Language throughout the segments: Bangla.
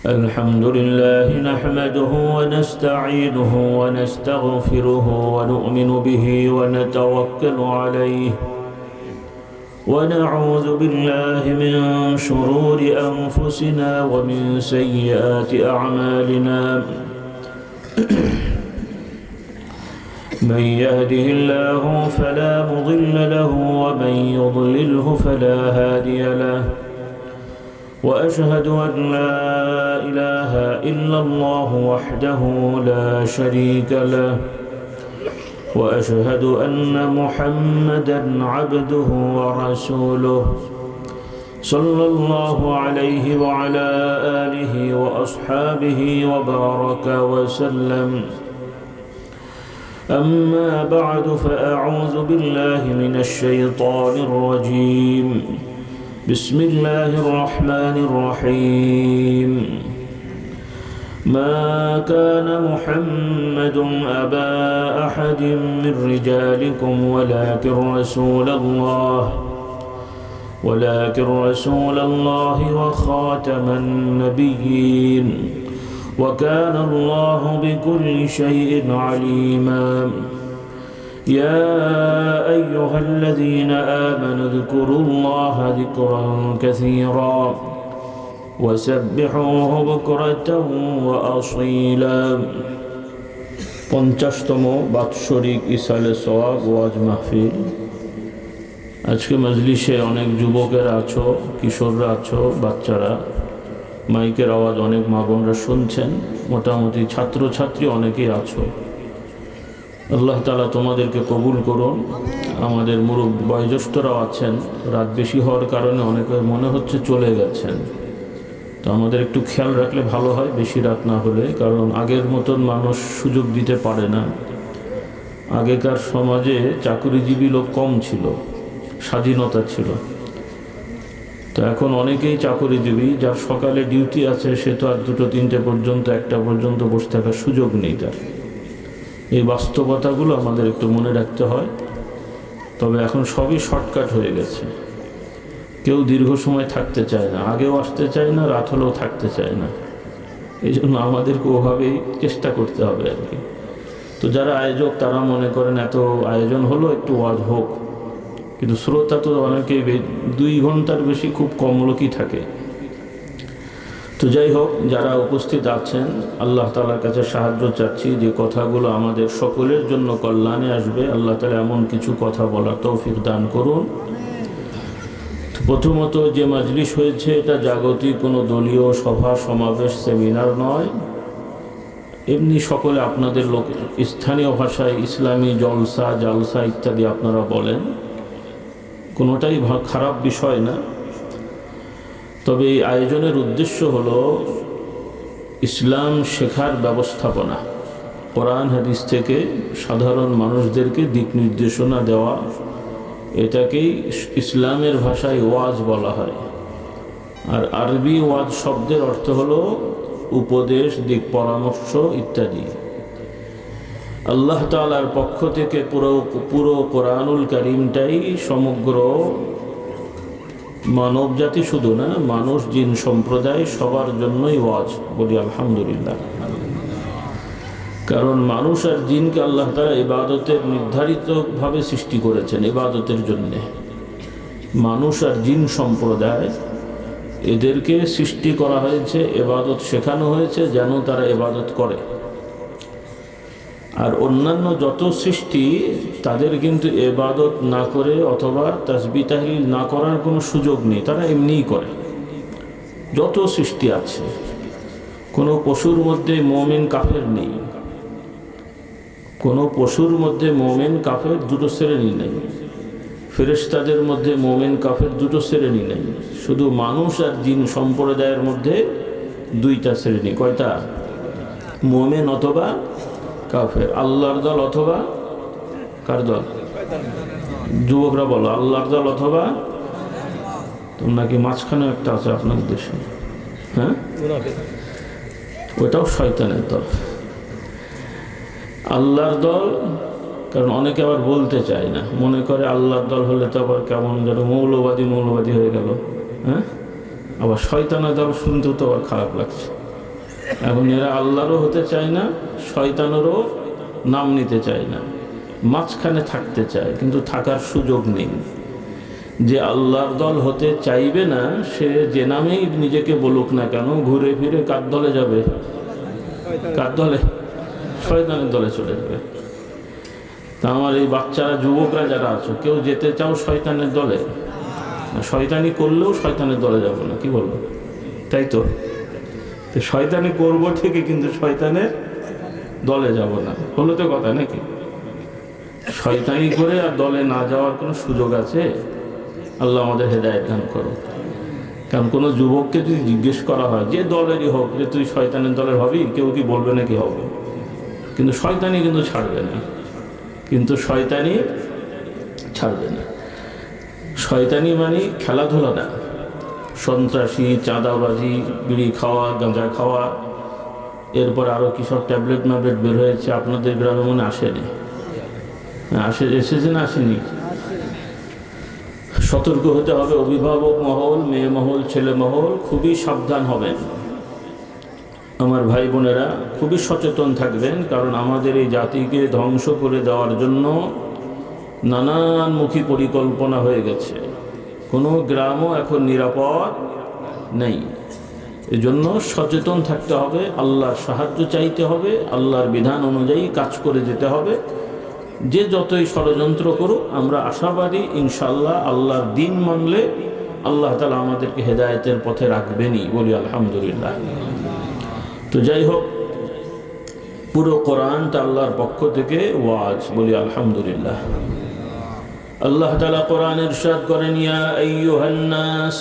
الحمد لله نحمده ونستعينه ونستغفره ونؤمن به ونتوكل عليه ونعوذ بالله من شرور أنفسنا ومن سيئات أعمالنا من يهده الله فلا مضل له ومن يضلله فلا هادي له وأشهد أن لا إله إلا الله وحده لا شريك له وأشهد أن محمدًا عبده ورسوله صلى الله عليه وعلى آله وأصحابه وبارك وسلم أما بعد فأعوذ بالله من الشيطان الرجيم بسم الله الرحمن الرحيم ما كان محمد أبا أحد من رجالكم ولكن رسول الله وخاتم النبيين وكان الله بكل شيء عليما يا أيها الذين آمنوا اذكروا الله ذكرا كثيرا وسبحوه بكرة وأصيلا 50তম বাৎসরিক ইসালে সওয়াব ওয়াজ মাহফিল। আজকে মজলিসে অনেক যুবকেরা আছো, কিশোররা আছো, বাচ্চারা, মাইকের আওয়াজ অনেক মা বোনরা শুনছেন, মোটামুটি ছাত্রছাত্রী অনেকেই আছো। আল্লাহ তাআলা তোমাদেরকে কবুল করুন। আমাদের বয়োজ্যেষ্ঠরাও আছেন, রাত বেশি হওয়ার কারণে অনেকে মনে হচ্ছে চলে গেছেন, তো আমাদের একটু খেয়াল রাখলে ভালো হয়, বেশি রাত না হলে, কারণ আগের মতন মানুষ সুযোগ দিতে পারে না। আগেকার সমাজে চাকুরিজীবী লোক কম ছিল, স্বাধীনতা ছিল, তো এখন অনেকেই চাকুরিজীবী, যার সকালে ডিউটি আছে সে তো আর 2-3টে পর্যন্ত 1টা পর্যন্ত বসে থাকার সুযোগ নেই তার। এই বাস্তবতাগুলো আমাদের একটু মনে রাখতে হয়। তবে এখন সবই শর্টকাট হয়ে গেছে, কেউ দীর্ঘ সময় থাকতে চায় না, আগেও আসতে চায় না, রাত হলেও থাকতে চায় না। এই জন্য আমাদেরকে ওভাবেই চেষ্টা করতে হবে আর কি। তো যারা আয়োজক তারা মনে করেন এত আয়োজন হলো, একটু ওয়াজ হোক, কিন্তু শ্রোতা তো অনেকেই 2 ঘন্টার বেশি খুব কম লোকই থাকে। তো যাই হোক, যারা উপস্থিত আছেন আল্লাহ তাআলার কাছে সাহায্য চাচ্ছি যে কথাগুলো আমাদের সকলের জন্য কল্যাণে আসবে। আল্লাহ তাআলা এমন কিছু কথা বলার তৌফিক দান করুন। প্রথমত, যে মজলিস হয়েছে এটা জাগতিক কোনো দলীয় সভা সমাবেশ সেমিনার নয়, এমনি সকলে আপনাদের লোক স্থানীয় ভাষায় ইসলামী জলসা জালসা ইত্যাদি আপনারা বলেন, কোনোটাই খারাপ বিষয় না। তবে এই আয়োজনের উদ্দেশ্য হলো ইসলাম শেখার ব্যবস্থাপনা, কোরআন হাদিস থেকে সাধারণ মানুষদেরকে দিক নির্দেশনা দেওয়া, এটাকেই ইসলামের ভাষায় ওয়াজ বলা হয়। আর আরবি ওয়াজ শব্দের অর্থ হলো উপদেশ, দিক পরামর্শ ইত্যাদি। আল্লাহ তাআলার পক্ষ থেকে পুরো কোরআনুল কারীমটাই সমগ্র মানব জাতি, শুধু না, মানুষ জিন সম্প্রদায় সবার জন্যই ওয়াজ। বলি আলহামদুলিল্লাহ। কারণ মানুষ আর জিনকে আল্লাহ তাআলা ইবাদতের নির্ধারিতভাবে সৃষ্টি করেছেন, ইবাদতের জন্যে। মানুষ আর জিন সম্প্রদায় এদেরকে সৃষ্টি করা হয়েছে, ইবাদত শেখানো হয়েছে যেন তারা ইবাদত করে। আর অন্যান্য যত সৃষ্টি তাদের কিন্তু ইবাদত না করে অথবা তাসবিহ তাহলিল না করার কোনো সুযোগ নেই, তারা এমনিই করে। যত সৃষ্টি আছে, কোনো পশুর মধ্যে মুমিন কাফের নেই, কোনো পশুর মধ্যে মুমিন কাফের 2টো শ্রেণী নেই, ফেরেশতাদের মধ্যে মুমিন কাফের 2টো শ্রেণী নেই, শুধু মানুষ আর জিন সম্প্রদায়ের মধ্যে 2টা শ্রেণী। কয়টা? মুমিন অথবা কাফের, আল্লাহর দল অথবা কার দল? যুবকরা বলো, আল্লাহর দল অথবা, তোমরা নাকি মাঝখানে একটা আছে আপনাদের দেশে, হ্যাঁ, ওটাও শয়তানের দল। আল্লাহর দল কারণ অনেকে আবার বলতে চায় না, মনে করে আল্লাহর দল হলে তো আবার কেমন যেন মৌলবাদী হয়ে গেল। হ্যাঁ, আবার শয়তানের দল শুনতেও তো আবার খারাপ লাগছে। এখন এরা আল্লাহরও হতে চায় না, শয়তানেরও নাম নিতে চায় না, মাঝখানে থাকতে চায়, কিন্তু থাকার সুযোগ নেই। যে আল্লাহর দল হতে চাইবে না সে যে নামেই নিজেকে বলুক না কেন, ঘুরে ফিরে কার দলে যাবে? কার দলে? শয়তানের দলে চলে যাবে। তা আমার এই বাচ্চারা, যুবকরা যারা আছো, কেউ যেতে চাও শয়তানের দলে? শয়তানি করলেও শয়তানের দলে যাবো না, কি বলবো? তাই তো, শয়তানি করবো ঠিকই, কিন্তু শয়তানের দলে যাব না, হলো তো কথা নাকি? শয়তানি করে আর দলে না যাওয়ার কোনো সুযোগ আছে? আল্লাহ আমাদের হেদায়েত দান করো। কারণ কোনো যুবককে যদি জিজ্ঞেস করা হয় যে দলেরই হোক, যে তুই শয়তানের দলের হবি, কেউ কি বলবে নাকি হবে? কিন্তু শয়তানি কিন্তু ছাড়বে না, শয়তানি ছাড়বে না। শয়তানি মানে খেলাধুলা না, সন্ত্রাসী, চাঁদাবাজি, বিড়ি খাওয়া, গাঁজা খাওয়া, এরপর আরও কী সব ট্যাবলেট ম্যাবলেট বের হয়েছে, আপনাদের গ্রামে মনে আসেনি? এসেছে না আসেনি? সতর্ক হতে হবে। অভিভাবক মহল, মেয়ে মহল, ছেলে মহল খুবই সাবধান হবেন। আমার ভাই বোনেরা খুবই সচেতন থাকবেন, কারণ আমাদের এই জাতিকে ধ্বংস করে দেওয়ার জন্য নানানমুখী পরিকল্পনা হয়ে গেছে। কোনো গ্রামও এখন নিরাপদ নেই। এজন্য সচেতন থাকতে হবে, আল্লাহর সাহায্য চাইতে হবে, আল্লাহর বিধান অনুযায়ী কাজ করে যেতে হবে। যে যতই ষড়যন্ত্র করুক, আমরা আশাবাদী ইনশাআল্লাহ আল্লাহর দিন মানলে আল্লাহ তাআলা আমাদেরকে হেদায়েতের পথে রাখবেনই, বলি আলহামদুলিল্লাহ। তো যাই হোক, পুরো কোরআনটা আল্লাহর পক্ষ থেকে ওয়াজ, বলি আলহামদুলিল্লাহ। আল্লাহ তাআলা কোরআনে ইরশাদ করেন, ইয়া আইয়ুহান নাস,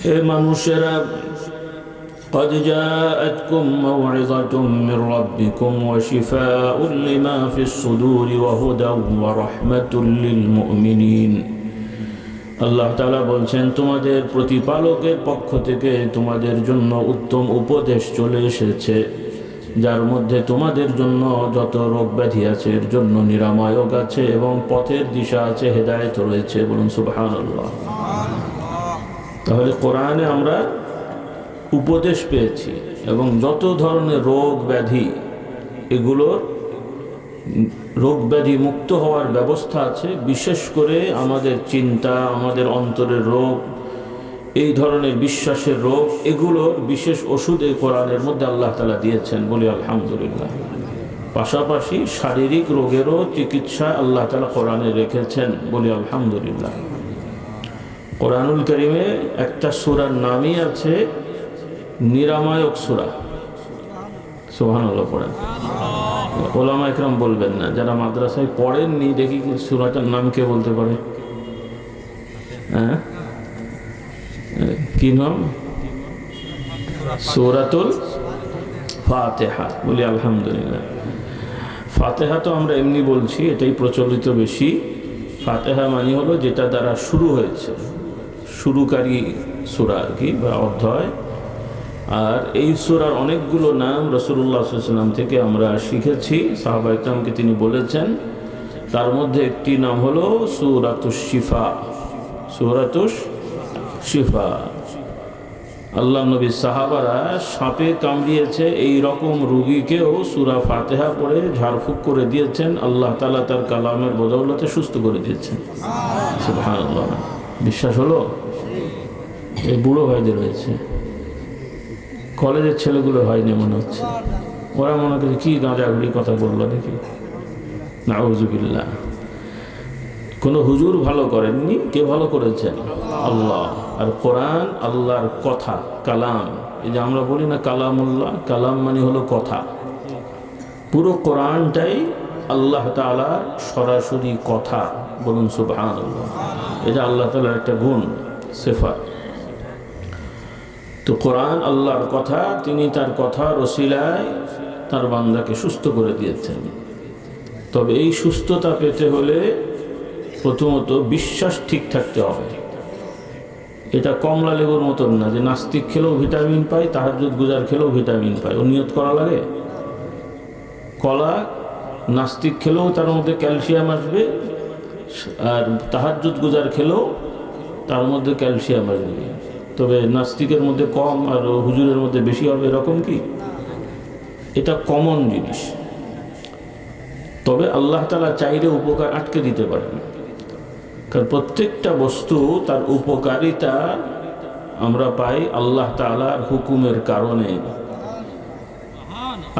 হে মানুষেরা, قد جاءتكم موعظة من ربكم وشفاء لما في الصدور وهدى ورحمة للمؤمنين। আল্লাহ তাআলা বলছেন, তোমাদের প্রতিপালকের পক্ষ থেকে তোমাদের জন্য উত্তম উপদেশ চলে এসেছে, যার মধ্যে তোমাদের জন্য যত রোগ ব্যাধি আছে এর জন্য নিরাময়ক আছে এবং পথের দিশা আছে, হেদায়েত রয়েছে। বলুন সুবহানাল্লাহ। তাহলে কোরআনে আমরা উপদেশ পেয়েছি, এবং যত ধরনের রোগ ব্যাধি, এগুলোর রোগ ব্যাধি মুক্ত হওয়ার ব্যবস্থা আছে। বিশেষ করে আমাদের চিন্তা, আমাদের অন্তরের রোগ, এই ধরনের বিশ্বাসের রোগ, এগুলোর বিশেষ ওষুধ এই কোরআনের মধ্যে আল্লাহ তাআলা দিয়েছেন, বলি আলহামদুলিল্লাহ। পাশাপাশি শারীরিক রোগেরও চিকিৎসা আল্লাহ তাআলা কোরআনে রেখেছেন, বলি আলহামদুলিল্লাহ। কোরআনুল কারীমে একটা সূরার নামই আছে নিরাময়ক সূরা। সুবহানাল্লাহ পড়েন। ওলামা ইকরাম বলবেন না, যারা মাদ্রাসায় পড়েননি, দেখি সূরাটার নাম কে বলতে পারে? হ্যাঁ, কি নাম? সূরাতুল ফাতিহা, বলি আলহামদুলিল্লাহ। ফাতিহা তো আমরা এমনি বলছি, এটাই প্রচলিত বেশি। ফাতিহা মানে হলো যেটা দ্বারা শুরু হয়েছে, শুরুকারী সূরা আর কি, বা অধ্যায়। আর এই সূরার অনেকগুলো নাম রাসূলুল্লাহ সাল্লাল্লাহু আলাইহি ওয়াসাল্লাম থেকে আমরা শিখেছি, সাহাবায়ে কেরামকে তিনি বলেছেন। তার মধ্যে একটি নাম হলো সূরাতুশ শিফা। সূরাতুশ শিফা, আল্লাহ নবী সাহাবারা সাপে কামড়িয়েছে এই রকম রোগীকেও সূরা ফাতিহা পড়ে ঝাড়ফুঁক করে দিয়েছেন, আল্লাহ তাআলা তার কালামের বদৌলতে সুস্থ করে দিয়েছেন। সুবহানাল্লাহ। বিশ্বাস হলো? এই বুড়ো ভাইদের হয়েছে, কলেজের ছেলেগুলো হয়নি মনে হচ্ছে। ওরা মনে করে কি গাঁজাগুড়ি কথা বললো দেখি, নাউযুবিল্লাহ। কোনো হুজুর ভালো করেননি, কে ভালো করেছেন? আল্লাহ। আর কোরআন আল্লাহর কথা, কালাম। এই যে আমরা বলি না কালামুল্লাহ, কালাম মানে হলো কথা। পুরো কোরআনটাই আল্লাহ তাআলার সরাসরি কথা, বলুন সুবহানাল্লাহ। এটা আল্লাহ তাআলার একটা গুণ, সিফাত। তো কোরআন আল্লাহর কথা, তিনি তার কথার ওসিলায় তার বান্দাকে সুস্থ করে দিয়েছেন। তবে এই সুস্থতা পেতে হলে প্রথমত বিশ্বাস ঠিক থাকতে হবে। এটা কমলা লেবুর মতন না যে নাস্তিক খেলেও ভিটামিন পায়, তাহাজ্জুদ গুজার খেলেও ভিটামিন পায়, ও নিয়ত করা লাগে। কলা নাস্তিক খেলেও তার মধ্যে ক্যালসিয়াম আসবে, আর তাহাজ্জুদ গুজার খেলেও তার মধ্যে ক্যালসিয়াম আসবে। তবে নাস্তিকের মধ্যে কম আর হুজুরের মধ্যে বেশি হবে এরকম কি? এটা কমন জিনিস। তবে আল্লাহ তাআলা চাইলে উপকার আটকে দিতে পারেন, কারণ প্রত্যেকটা বস্তু তার উপকারিতা আমরা পাই আল্লাহ তাআলার হুকুমের কারণে।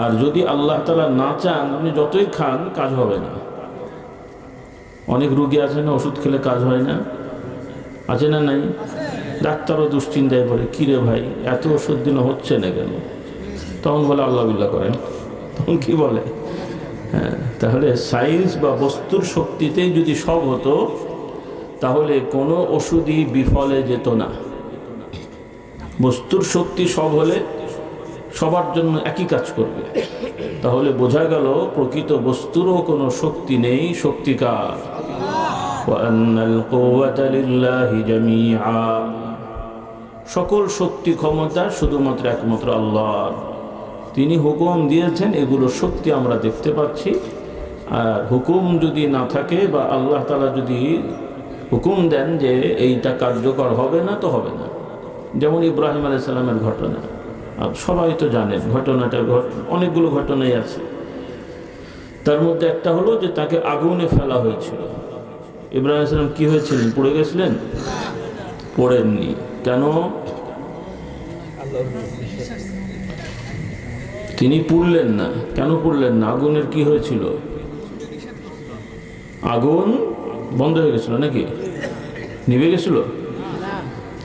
আর যদি আল্লাহ তাআলা না চান, আপনি যতই খান কাজ হবে না। অনেক রোগী আছে না, ওষুধ খেলে কাজ হয় না, আছে না নাই? ডাক্তারও দুশ্চিন্তায় পড়ে, কিরে ভাই এত ওষুধ দিন হচ্ছে না কেন? তখন বলে আল্লাহ বিল্লাহ করেন। তখন কি বলে? হ্যাঁ, তাহলে সায়েন্স বা বস্তুর শক্তিতেই যদি সব হতো তাহলে কোনো ওষুধই বিফলে যেত না। বস্তুর শক্তি সব হলে সবার জন্য একই কাজ করবে। তাহলে বোঝা গেল প্রকৃত বস্তুরও কোনো শক্তি নেই, শক্তি কার? ওয়া আন্নাল কুওয়াতা লিল্লাহি জামিআ। সকল শক্তি ক্ষমতা শুধুমাত্র একমাত্র আল্লাহর। তিনি হুকুম দিয়েছেন, এগুলো শক্তি আমরা দেখতে পাচ্ছি। আর হুকুম যদি না থাকে বা আল্লাহ তাআলা যদি হুকুম দেন যে এইটা কার্যকর হবে না, তো হবে না। যেমন ইব্রাহিম আলাইহিস সালামের ঘটনা, সবাই তো জানেন ঘটনাটা। অনেকগুলো ঘটনাই আছে, তার মধ্যে একটা হলো যে তাকে আগুনে ফেলা হয়েছিল। ইব্রাহিম আলাইহিস সালাম কি হয়েছিলেন? পড়ে গেছিলেন? পড়েননি। কেন? তিনি পুড়লেন না। কেন পুড়লেন না? আগুনের কি হয়েছিল? আগুন বন্ধ হয়ে গেছিল নাকি? নিভে গেছিল?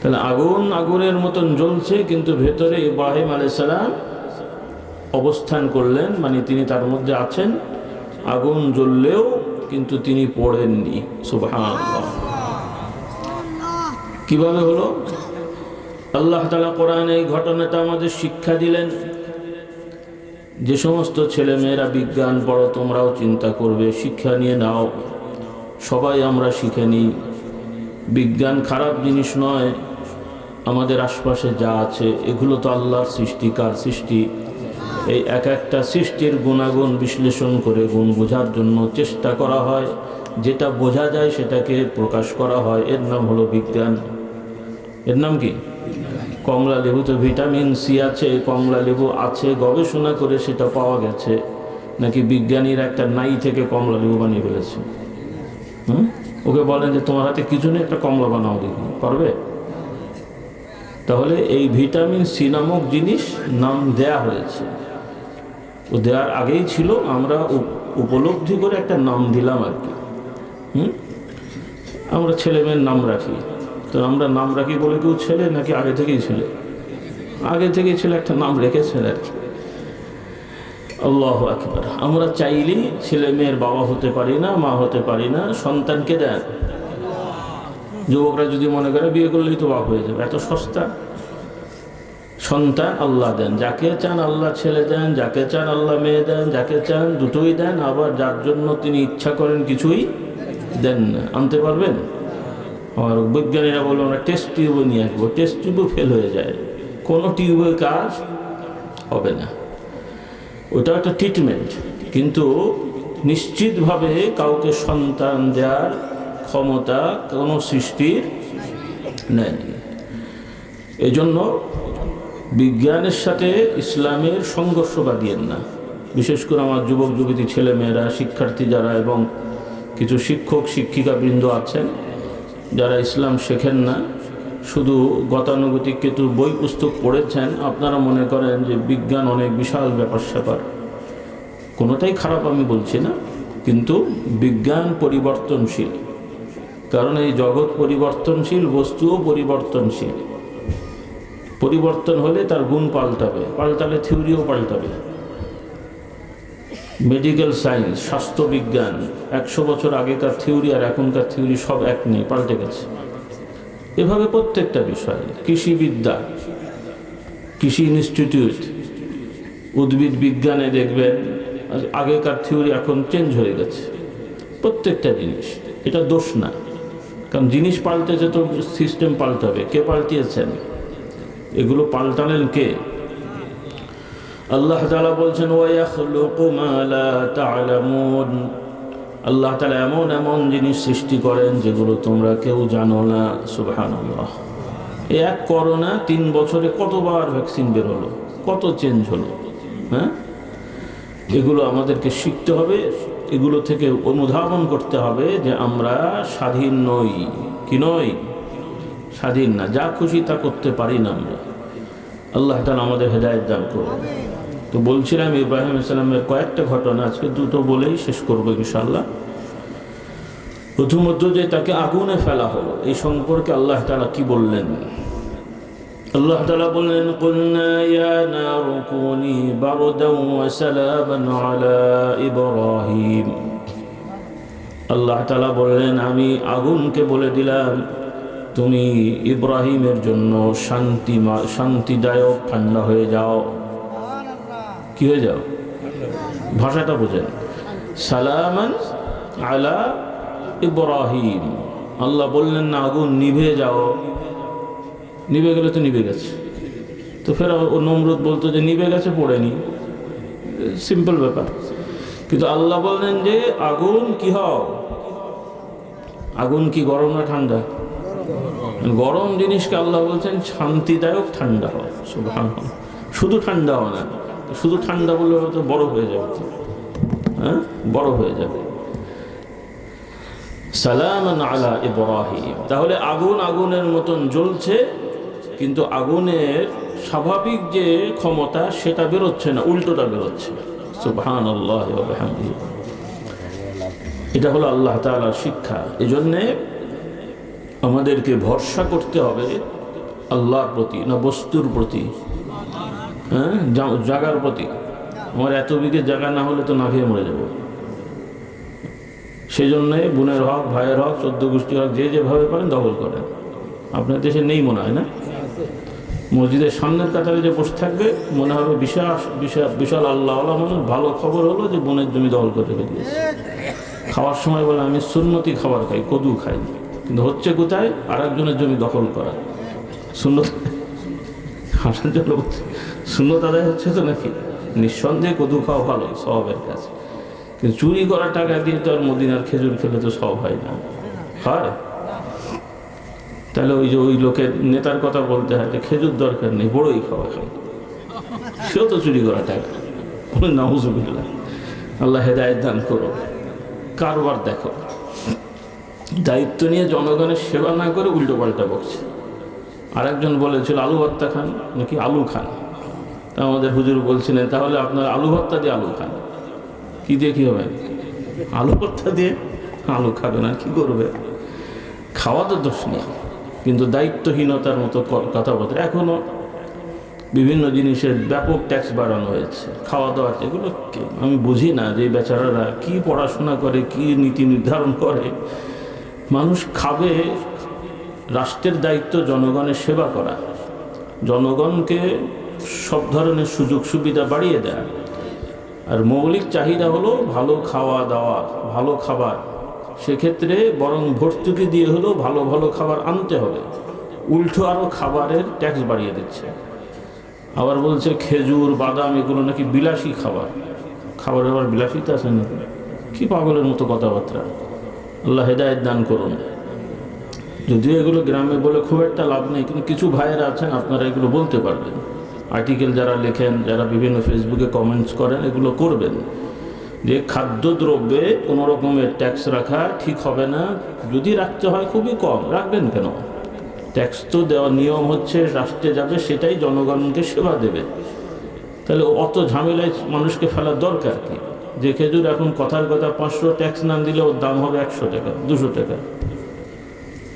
তাহলে আগুন আগুনের মতন জ্বলছে, কিন্তু ভেতরে ইব্রাহিম আলাইহিস সালাম অবস্থান করলেন, মানে তিনি তার মধ্যে আছেন। আগুন জ্বললেও কিন্তু তিনি পড়েননি। সুবহানাল্লাহ। কিভাবে হলো? আল্লাহ তাআলা কোরআনে এই ঘটনাটা আমাদের শিক্ষা দিলেন। যে সমস্ত ছেলে মেয়েরা বিজ্ঞান পড়ো, তোমরাও চিন্তা করবে, শিক্ষা নিয়ে নাও। সবাই আমরা শিখে নিই। বিজ্ঞান খারাপ জিনিস নয়। আমাদের আশপাশে যা আছে এগুলো তো আল্লাহর সৃষ্টি। কার সৃষ্টি? এই এক একটা সৃষ্টির গুণাগুণ বিশ্লেষণ করে গুণ বোঝার জন্য চেষ্টা করা হয়। যেটা বোঝা যায় সেটাকে প্রকাশ করা হয়, এর নাম হলো বিজ্ঞান। এর নাম কি? কমলা লেবুতে ভিটামিন সি আছে, কমলা লেবু আছে, গবেষণা করে সেটা পাওয়া গেছে। নাকি বিজ্ঞানীরা একটা নাই থেকে কমলা লেবু বানিয়ে ফেলেছে? ওকে বলেন যে তোমার হাতে কিছু নেই, একটা কমলা বানাও, দেখি পারবে? তাহলে এই ভিটামিন সি নামক জিনিস নাম দেয়া হয়েছে। ও দেওয়ার আগেই ছিল, আমরা উপলব্ধি করে একটা নাম দিলাম আর কি। আমরা ছেলে মেয়ের নাম রাখি, তো আমরা নাম রাখি বলে কেউ ছেলে নাকি আগে থেকেই ছেলে? আগে থেকেই ছেলে, একটা নাম রেখেছেন আর কি। আল্লাহু আকবার। আমরা চাইলেই ছেলে মেয়ের বাবা হতে পারি না, মা হতে পারি না। সন্তানকে দেন। যুবকরা যদি মনে করে বিয়ে করলেই তো বাপ হয়ে যাবে, এত সস্তা। সন্তান আল্লাহ দেন, যাকে চান আল্লাহ ছেলে দেন, যাকে চান আল্লাহ মেয়ে দেন, যাকে চান দুটোই দেন। আবার যার জন্য তিনি ইচ্ছা করেন কিছুই দেন না। আনতে পারবেন? আর বৈজ্ঞানিকরা বলবো আমরা টেস্ট টিউবে নিয়ে আসবো, টেস্ট টিউবও ফেল হয়ে যায়, কোনো টিউবের কাজ হবে না। ওটা একটা ট্রিটমেন্ট, কিন্তু নিশ্চিতভাবে কাউকে সন্তান দেওয়ার ক্ষমতা কোনো সৃষ্টির নেই। এজন্য বিজ্ঞানের সাথে ইসলামের সংঘর্ষ বাঁধিয়েন না। বিশেষ করে আমার যুবক যুবতী ছেলে মেয়েরা, শিক্ষার্থী যারা এবং কিছু শিক্ষক শিক্ষিকাবৃন্দ আছেন যারা ইসলাম শেখেন না, শুধু গতানুগতিক কিছু বই পুস্তক পড়েছেন। আপনারা মনে করেন যে বিজ্ঞান অনেক বিশাল ব্যাপার স্যাপার। কোনোটাই খারাপ আমি বলছি না, কিন্তু বিজ্ঞান পরিবর্তনশীল। কারণ এই জগৎ পরিবর্তনশীল, বস্তুও পরিবর্তনশীল। পরিবর্তন হলে তার গুণ পাল্টাবে, পাল্টালে থিওরিও পাল্টাবে। মেডিকেল সায়েন্স, স্বাস্থ্যবিজ্ঞান, 100 বছর আগেকার থিওরি আর এখনকার থিওরি সব এক নেই, পাল্টে গেছে। এভাবে প্রত্যেকটা বিষয়। কৃষিবিদ্যা, কৃষি ইনস্টিটিউট, উদ্ভিদ বিজ্ঞানে দেখবেন আগেকার থিওরি এখন চেঞ্জ হয়ে গেছে। প্রত্যেকটা জিনিস, এটা দোষ না, কারণ জিনিস পাল্টেছে তো সিস্টেম পাল্টাবে। কে পাল্টিয়েছেন? এগুলো পাল্টালেন কে? আল্লাহ তাআলা বলছেন ওয়ায়াখলুকু মা লা তা'লামুন। আল্লাহ তাআলা এমন এমন জিনিস সৃষ্টি করেন যেগুলো তোমরা কেউ জানো না। সুবহানাল্লাহ। এক করোনা 3 বছরে কতবার ভ্যাকসিন বের হলো, কত চেঞ্জ হলো। হ্যাঁ, এগুলো আমাদেরকে শিখতে হবে, এগুলো থেকে অনুধাবন করতে হবে যে আমরা স্বাধীন নই। কি নই? স্বাধীন না, যা খুশি তা করতে পারি না আমরা। আল্লাহ তাআলা আমাদের হেদায়েত দান করুন। তো বলছিলাম ইব্রাহিম আলাইহিস সালামের কয়েকটা ঘটনা, আজকে দুটো বলেই শেষ করবো ইনশাআল্লাহ। প্রথমত যে তাকে আগুনে ফেলা হলো, এই সম্পর্কে আল্লাহ তাআলা কি বললেন? আল্লাহ তাআলা বললেন, কুলনা ইয়া নারু কুনি বারদান ওয়া সালামান আলা ইব্রাহিম। আল্লাহ তাআলা বললেন, আমি আগুনকে বলে দিলাম তুমি ইব্রাহিমের জন্য শান্তিদায়ক ঠান্ডা হয়ে যাও। কি হয়ে যাও? ভাষাটা বোঝেন। সালামান আলা ইব্রাহিম। আল্লাহ বললেন না আগুন নিভে যাও, নিভে গেলে তো নিভে গেছে। তো ফের ও নমরুদ বলতো যে নিভে গেছে, পড়েনি, সিম্পল ব্যাপার। কিন্তু আল্লাহ বললেন যে আগুন কি হও, আগুন কি গরম না ঠান্ডা? গরম জিনিসকে আল্লাহ বলছেন শান্তিদায়ক ঠান্ডা হয়। সুবহানাল্লাহ। শুধু ঠান্ডা হয় না, শুধু ঠান্ডা বললে হয়তো বরফ হয়ে যাবে। তো হ্যাঁ, বরফ হয়ে যাবে। সালামান আলা ইব্রাহিম। তাহলে আগুন আগুনের মতন জ্বলছে, কিন্তু আগুনের স্বাভাবিক যে ক্ষমতা সেটা বেরোচ্ছে না, উল্টোটা বেরোচ্ছে। সুবহানাল্লাহ ওয়া বিহামদিহি। এটা হলো আল্লাহ তাআলার শিক্ষা। এজন্যে আমাদেরকে ভরসা করতে হবে আল্লাহর প্রতি, না বস্তুর প্রতি? হ্যাঁ, জায়গার প্রতি। আমার এত বিঘে জায়গা না হলে তো না খেয়ে মরে যাবো। সেই জন্যে বোনের হক, ভাইয়ের হক, 14 গোষ্ঠীর হক যে যেভাবে পারেন দখল করেন। আপনার দেশে নেই মনে হয় না? মসজিদের সামনের কাতারে যে বসে থাকবে মনে হবে বিশাল বিশাল বিশাল আল্লাহ মানুষ। ভালো খবর হলো যে বোনের জমি দখল করে রেখে দিয়েছে। খাওয়ার সময় বলে আমি সুন্নতি খাবার খাই, কদু খাই, কিন্তু হচ্ছে কোথায়? আর একজনের জমি দখল করা। সুন্নত হাসার জন্য সুন্নত আদায় হচ্ছে তো নাকি? নিঃসন্দেহে কদু খাওয়া ভালো সওয়াবের কাছে, কিন্তু চুরি করা টাকা দিয়ে তো আর মদিনার খেজুর খেলে তো সব হয় না। হয়? তাহলে ওই যে ওই লোকের নেতার কথা বলতে হয় যে খেজুর দরকার নেই, বড়ই খাওয়া খাই, সেও তো চুরি করা টাকা। নাউজুবিল্লাহ। আল্লাহ হেদায়েত দান করো। কারবার দেখো, দায়িত্ব নিয়ে জনগণের সেবা না করে উল্টো পাল্টা বকছে। আরেকজন বলেছিল আলু ভর্তা খান, নাকি আলু খান। তা আমাদের হুজুর বলছিলেন তাহলে আপনার আলু ভর্তা দিয়ে আলু খান। কি দিয়ে কি হবে? আলু ভর্তা দিয়ে আলু খাবে না, কি করবে? খাওয়া তো দোষ নেই, কিন্তু দায়িত্বহীনতার মতো কথাবার্তা। এখনও বিভিন্ন জিনিসের ব্যাপক ট্যাক্স বাড়ানো হয়েছে, খাওয়া দাওয়া। এগুলো আমি বুঝি না যে বেচারারা কি পড়াশোনা করে, কি নীতি নির্ধারণ করে। মানুষ খাবে, রাষ্ট্রের দায়িত্ব জনগণের সেবা করা, জনগণকে সব ধরনের সুযোগ সুবিধা বাড়িয়ে দেয়। আর মৌলিক চাহিদা হলো ভালো খাওয়া দাওয়া, ভালো খাবার। সেক্ষেত্রে বরং ভর্তুকি দিয়ে হলেও ভালো ভালো খাবার আনতে হবে। উল্টো আরও খাবারের ট্যাক্স বাড়িয়ে দিচ্ছে। আবার বলছে খেজুর, বাদাম এগুলো নাকি বিলাসী খাবার। খাবারের আবার বিলাসিতা আছে নাকি? কি পাগলের মতো কথাবার্তা। আল্লাহ হেদায়েত দান করুন। যদিও এগুলো গ্রামে বলে খুব একটা লাভ নেই, কিন্তু কিছু ভাইয়েরা আছেন আপনারা এগুলো বলতে পারবেন। আর্টিকেল যারা লেখেন, যারা বিভিন্ন ফেসবুকে কমেন্টস করেন, এগুলো করবেন যে খাদ্যদ্রব্যে কোনো রকমের ট্যাক্স রাখা ঠিক হবে না। যদি রাখতে হয় খুবই কম রাখবেন। কেন? ট্যাক্স তো দেওয়ার নিয়ম হচ্ছে রাষ্ট্রে যাবে, সেটাই জনগণকে সেবা দেবে। তাহলে অত ঝামেলায় মানুষকে ফেলার দরকার কি? যে খেজুর এখন কথার কথা 500 ট্যাক্স না দিলে ওর দাম হবে 100 টাকা, 200 টাকা।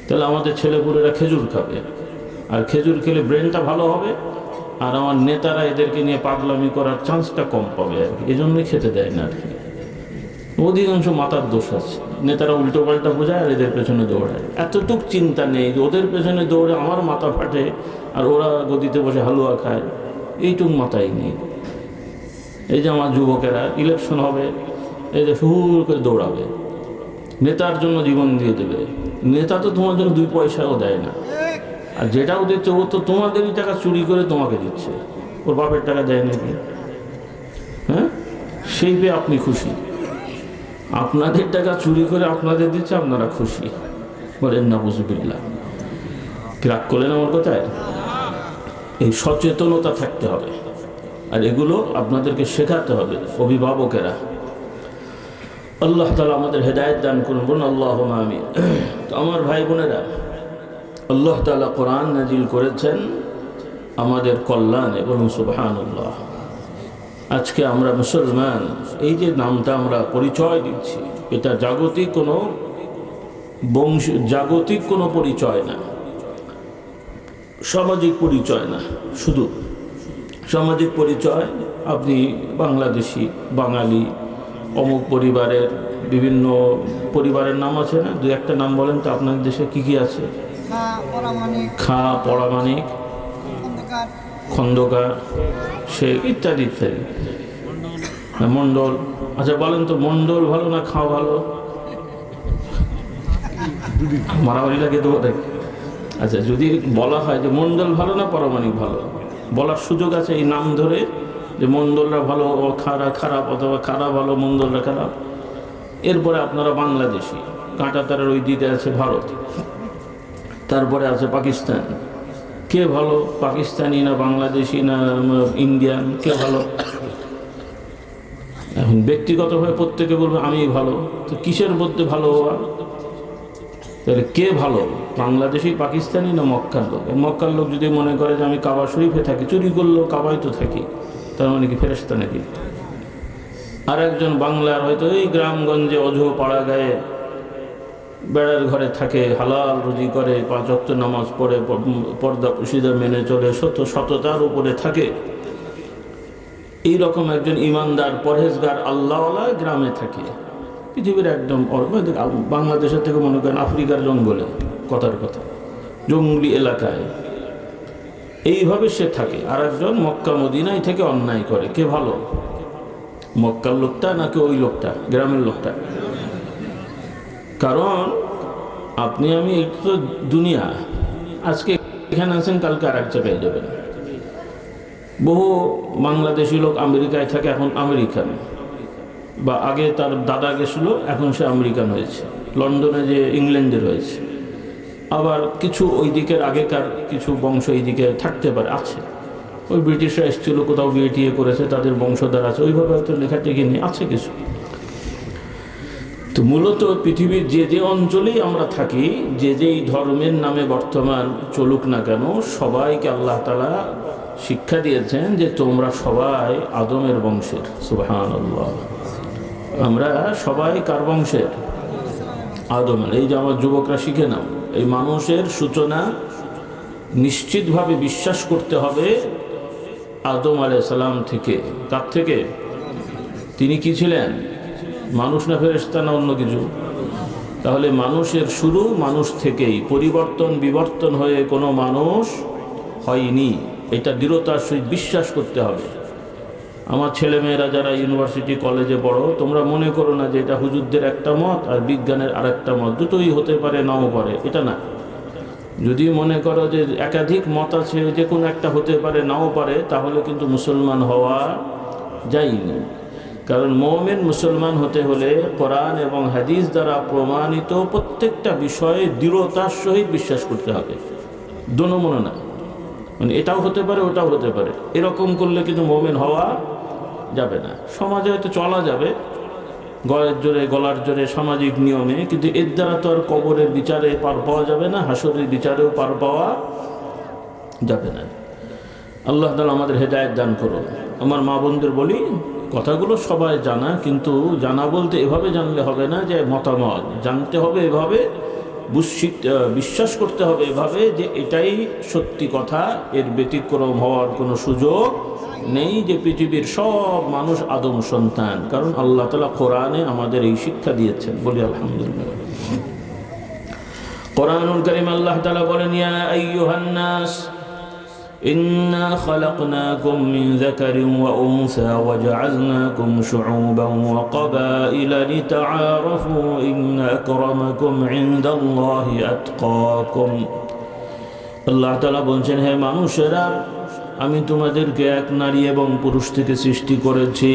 তাহলে আমাদের ছেলেপুলেরা খেজুর খাবে, আর খেজুর খেলে ব্রেনটা ভালো হবে, আর আমার নেতারা এদেরকে নিয়ে পাগলামি করার চান্সটা কম পাবে আর কি। এই জন্যই খেতে দেয় না আর কি। অধিকাংশ মাথার দোষ আছে, নেতারা উল্টো পাল্টা বোঝায় আর এদের পেছনে দৌড়ায়। এতটুক চিন্তা নেই যে ওদের পেছনে দৌড়ে আমার মাথা ফাটে আর ওরা গদিতে বসে হালুয়া খায়, এইটুক মাথায় নেই। এই যে আমার যুবকেরা ইলেকশন হবে, এই যে হুর করে দৌড়াবে, নেতার জন্য জীবন দিয়ে দেবে। নেতা তো তোমার জন্য 2 পয়সাও দেয় না, আর যেটাও দিচ্ছে ও তো তোমাদেরই টাকা চুরি করে তোমাকে দিচ্ছে, ওর বাপের টাকা দেয় নাকি? হ্যাঁ, সেই পেয়ে আপনি খুশি? আপনাদের টাকা চুরি করে আপনাদের দিচ্ছে, আপনারা খুশি? বলেন নাউজুবিল্লাহ। কি রাগ করলেন আমার কথায়? এই সচেতনতা থাকতে হবে, আর এগুলো আপনাদেরকে শেখাতে হবে অভিভাবকেরা। আল্লাহ তাআলা আমাদের হেদায়েত দান করুন, বলুন আল্লাহুম্মা আমিন। তো আমার ভাই বোনেরা, আল্লাহ তাআলা কোরআন নাজিল করেছেন আমাদের কল্যাণে, বলুন সুবহানাল্লাহ। আজকে আমরা মুসলমান, এই যে নামটা আমরা পরিচয় দিচ্ছি, এটা জাগতিক কোনো পরিচয় না, সামাজিক পরিচয় না। শুধু সামাজিক পরিচয়, আপনি বাংলাদেশি, বাঙালি, অমুক পরিবারের, বিভিন্ন পরিবারের নাম আছে না, দু একটা নাম বলেন তো আপনার দেশে কি কি আছে? খা, পরামানিক, খন্দকার, শেখ, ইত্যাদি ইত্যাদি। মণ্ডল, আচ্ছা বলেন তো মণ্ডল ভালো না খা ভালো? মারামারি লাগে তো দেখ। আচ্ছা, যদি বলা হয় যে মণ্ডল ভালো না পরামানিক ভালো, বলার সুযোগ আছে এই নাম ধরে যে মণ্ডলরা ভালো, খারা খারাপ, অথবা খারা ভালো, মণ্ডলরা খারাপ। এরপরে আপনারা বাংলাদেশি, কাঁটাতারের ওই দিকে আছে ভারত, তারপরে আছে পাকিস্তান। কে ভালো, পাকিস্তানি না বাংলাদেশি না ইন্ডিয়ান, কে ভালো? এখন ব্যক্তিগতভাবে প্রত্যেকে বলবে আমি ভালো। তো কিসের মধ্যে ভালো হওয়া? তাহলে কে ভালো, বাংলাদেশি, পাকিস্তানি না মক্কার লোক? মক্কার লোক যদি মনে করে যে আমি কাবা শরীফে থাকি, চুরি করলেও কাবায় তো থাকি, তার মানে কি ফেরেশতা নাকি? আর একজন বাংলার হয়তো এই গ্রামগঞ্জে অজু পাড়া গায়ে বেড়ার ঘরে থাকে, হালাল রুজি করে, 5 ওয়াক্ত নামাজ পড়ে, পর্দা পুশিদা মেনে চলে, সততার উপরে থাকে, এইরকম একজন ইমানদার পরহেজগার আল্লাহওয়ালা গ্রামে থাকে, পৃথিবীর একদম বাংলাদেশের থেকে মনে করেন আফ্রিকার জঙ্গলে, কথার কথা জঙ্গলি এলাকায়, এইভাবে সে থাকে। আর একজন মক্কা মদিনায় থেকে অন্যায় করে, কে ভালো, মক্কার লোকটা নাকি ওই লোকটা, গ্রামের লোকটা? কারণ আপনি আমি একটু দুনিয়া, আজকে এখানে আছেন, কালকে আর এক জায়গায় যাবেন। বহু বাংলাদেশি লোক আমেরিকায় থাকে, এখন আমেরিকান, বা আগে তার দাদা গেছিল, এখন সে আমেরিকান হয়েছে, লন্ডনে যে ইংল্যান্ডের হয়েছে। আবার কিছু ওই দিকের আগেকার কিছু বংশ এই দিকে থাকতে পারে, আছে, ওই ব্রিটিশরা এসেছিল, কোথাও বিয়ে টিয়ে করেছে, তাদের বংশধর আছে, ওইভাবে হয়তো লেখাটেখি নিয়ে আছে কিছু। তো মূলত পৃথিবীর যে যে অঞ্চলেই আমরা থাকি, যে যেই ধর্মের নামে বর্তমান চলুক না কেন, সবাইকে আল্লাহ তাআলা শিক্ষা দিয়েছেন যে তোমরা সবাই আদমের বংশের। সুবহানাল্লাহ। আমরা সবাই কার বংশের? আদমের। এই যে আমার যুবকরা শিখে নাও, এই মানুষের সূচনা নিশ্চিতভাবে বিশ্বাস করতে হবে আদম আলাইহিস সালাম থেকে। কার থেকে? তিনি কি ছিলেন? মানুষ না ফেরেশতা না অন্য কিছু? তাহলে মানুষের শুরু মানুষ থেকেই, পরিবর্তন বিবর্তন হয়ে কোনো মানুষ হয়নি, এটা দৃঢ়তার সহিত বিশ্বাস করতে হবে। আমার ছেলেমেয়েরা যারা ইউনিভার্সিটি কলেজে পড়ো, তোমরা মনে করো না যে এটা হুজুরদের একটা মত আর বিজ্ঞানের আরেকটা মত, দুটোই হতে পারে নাও পারে, এটা না। যদি মনে করো যে একাধিক মত আছে, যে কোনো একটা হতে পারে নাও পারে, তাহলে কিন্তু মুসলমান হওয়া যায়নি। কারণ মুমিন মুসলমান হতে হলে কোরআন এবং হাদিস দ্বারা প্রমাণিত প্রত্যেকটা বিষয়ে দৃঢ়তার সহিত বিশ্বাস করতে হবে, দোনো মনে না, মানে এটাও হতে পারে ওটাও হতে পারে, এরকম করলে কিন্তু মুমিন হওয়া যাবে না। সমাজে হয়তো চলা যাবে গয়ের জোরে, গলার জোরে, সামাজিক নিয়মে, কিন্তু এর দ্বারা তো আর কবরের বিচারে পার পাওয়া যাবে না, হাসরের বিচারেও পার পাওয়া যাবে না। আল্লাহ তাআলা আমাদের হেদায়েত দান করুন। আমার মা বোনদের বলি, কথাগুলো সবাই জানা, কিন্তু জানা বলতে এভাবে জানলে হবে না যে মতামত, জানতে হবে এভাবে, বিশ্বাস করতে হবে এভাবে যে এটাই সত্যি কথা, এর ব্যতিক্রম হওয়ার কোনো সুযোগ নেই, যে পৃথিবীর সব মানুষ আদম সন্তান। কারণ আল্লাহ তাআলা কোরআনে আমাদের এই শিক্ষা দিয়েছেন, বলি আলহামদুলিল্লাহ। কোরআনুল কারীম আল্লাহ তাআলা বলেন, ইয়া আইয়ুহান নাস ইন্না খালাকনাকুম মিন যাকারিন ওয়া উনসা ওয়া জাআলনাকুম শুউবান ওয়া ক্বাবাইলা লিতাআরাফু ইন্না আকরামাকুম ইনদাল্লাহি আতকাকুম। আল্লাহ তাআলা বলছেন, হে মানুষেরা, আমি তোমাদেরকে এক নারী এবং পুরুষ থেকে সৃষ্টি করেছি,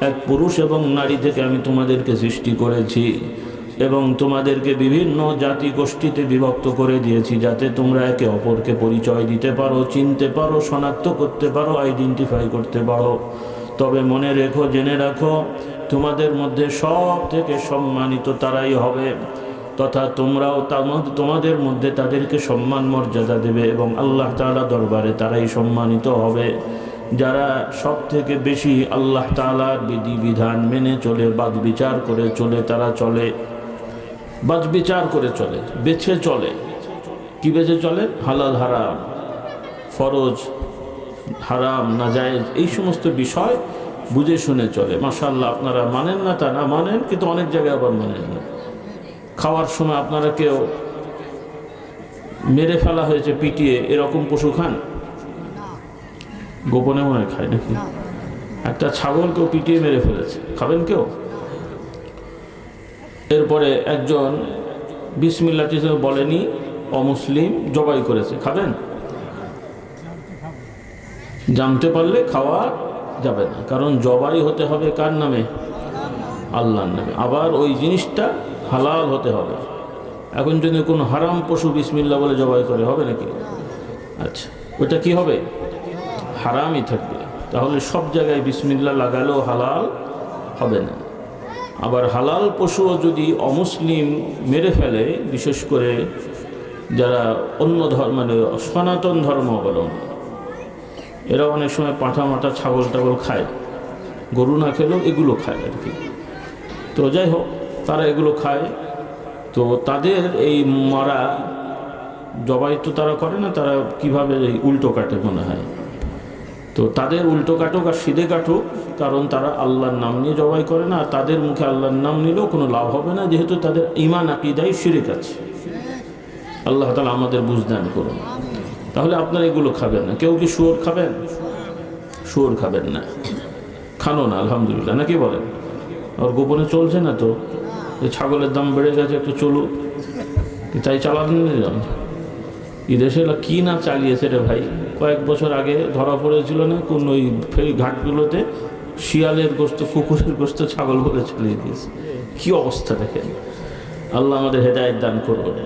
এক পুরুষ এবং নারী থেকে আমি তোমাদেরকে সৃষ্টি করেছি। এবং তোমাদেরকে বিভিন্ন জাতি গোষ্ঠীতে বিভক্ত করে দিয়েছি যাতে তোমরা একে অপরকে পরিচয় দিতে পারো, চিনতে পারো, শনাক্ত করতে পারো, আইডেন্টিফাই করতে পারো। তবে মনে রেখো, জেনে রাখো, তোমাদের মধ্যে সব থেকে সম্মানিত তারাই হবে, তথা তোমরাও তোমাদের মধ্যে তাদেরকে সম্মান মর্যাদা দেবে এবং আল্লাহ তাআলা দরবারে তারাই সম্মানিত হবে যারা সব থেকে বেশি আল্লাহ তাআলার বিধিবিধান মেনে চলে, বাছবিচার করে চলে। তারা চলে বাছবিচার করে চলে, বেছে চলে। কি বেছে চলে? হালাল হারাম, ফরজ হারাম নাজায়েজ, এই সমস্ত বিষয় বুঝে শুনে চলে। মাশাআল্লাহ, আপনারা মানেন না তা না, মানেন, কিন্তু অনেক জায়গায় আবার মানেন না। খাওয়ার সময় আপনারা কেউ মেরে ফেলা হয়েছে পিটিয়ে, এরকম পশু খান? গোপনে মনে হয় খায় নাকি? একটা ছাগল কেউ পিটিয়ে মেরে ফেলেছে, খাবেন কেউ? এরপরে একজন বিসমিল্লাহ বলেনি, অমুসলিম জবাই করেছে, খাবেন? জানতে পারলে খাওয়া যাবে না, কারণ জবাই হতে হবে কার নামে? আল্লাহর নামে। আবার ওই জিনিসটা হালাল হতে হবে। এখন যদি কোনো হারাম পশু বিসমিল্লাহ বলে জবাই করে, হবে নাকি? আচ্ছা, ওটা কি হবে? হারামই থাকবে। তাহলে সব জায়গায় বিসমিল্লাহ লাগালেও হালাল হবে না। আবার হালাল পশুও যদি অমুসলিম মেরে ফেলে, বিশেষ করে যারা অন্য ধর্ম, মানে সনাতন ধর্ম অবলম্বন, এরা অনেক সময় পাঁঠা মাঠা ছাগল টাগল খায়, গরু না খেলেও এগুলো খায় আর কি। তো যাই হোক, তারা এগুলো খায়। তো তাদের এই মারা জবাই তো তারা করে না, তারা কিভাবে উল্টো কাটে মনে হয়। তো তাদের উল্টো কাটুক আর সিধে কাটুক, কারণ তারা আল্লাহর নাম নিয়ে জবাই করে না। আর তাদের মুখে আল্লাহর নাম নিলেও কোনো লাভ হবে না, যেহেতু তাদের ঈমান আকীদায় শিরক আছে। আল্লাহ তাআলা আমাদের বুঝদান করুন। তাহলে আপনারা এগুলো খাবেন না। কেউ কি শুয়োর খাবেন? শুয়োর খাবেন না, খানো না, আলহামদুলিল্লাহ, নাকি বলেন? আর গোপনে চলছে না তো, ছাগলের দাম বেড়ে গেছে, একটু চলুক, তাই চালানো। এই দেশে কী না চালিয়েছে রে ভাই। কয়েক বছর আগে ধরা পড়েছিল না কোন ওই ফেরি ঘাটগুলোতে, শিয়ালের গোস্ত, কুকুরের গোস্ত ছাগল বলে চালিয়ে দিয়েছে। কী অবস্থা দেখেন। আল্লাহ আমাদের হেদায়েত দান করবেন।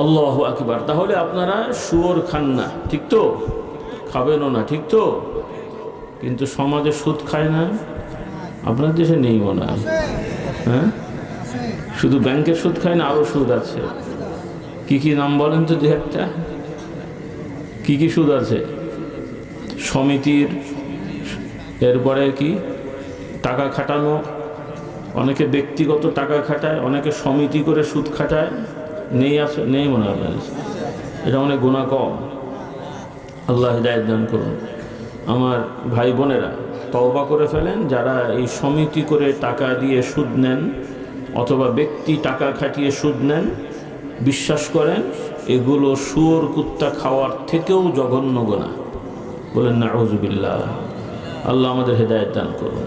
আল্লাহু আকবার। তাহলে আপনারা শুয়োর খান না, ঠিক তো? খাবেনও না, ঠিক তো? কিন্তু সমাজে সুদ খায় না? আপনার দেশে নেই মনে হয়, হ্যাঁ? শুধু ব্যাংকের সুদ খায় না, আরও সুদ আছে। কি কি নাম বলেন তো দু একটা? কি কি সুদ আছে? সমিতির, এরপরে কি টাকা খাটানো, অনেকে ব্যক্তিগত টাকা খাটায়, অনেকে সমিতি করে সুদ খাটায়। নেই আছে? নেই মনে হয়। এটা অনেক গুনাহ কম। আল্লাহ হিদায়াত দান করুন। আমার ভাই বোনেরা, তওবা করে ফেলেন যারা এই সমিতি করে টাকা দিয়ে সুদ নেন অথবা ব্যক্তি টাকা খাটিয়ে সুদ নেন। বিশ্বাস করেন এগুলো শুয়োর কুত্তা খাওয়ার থেকেও জঘন্য গুনাহ। বলেন নাউযুবিল্লাহ। আল্লাহ আমাদের হেদায়েত দান করুন।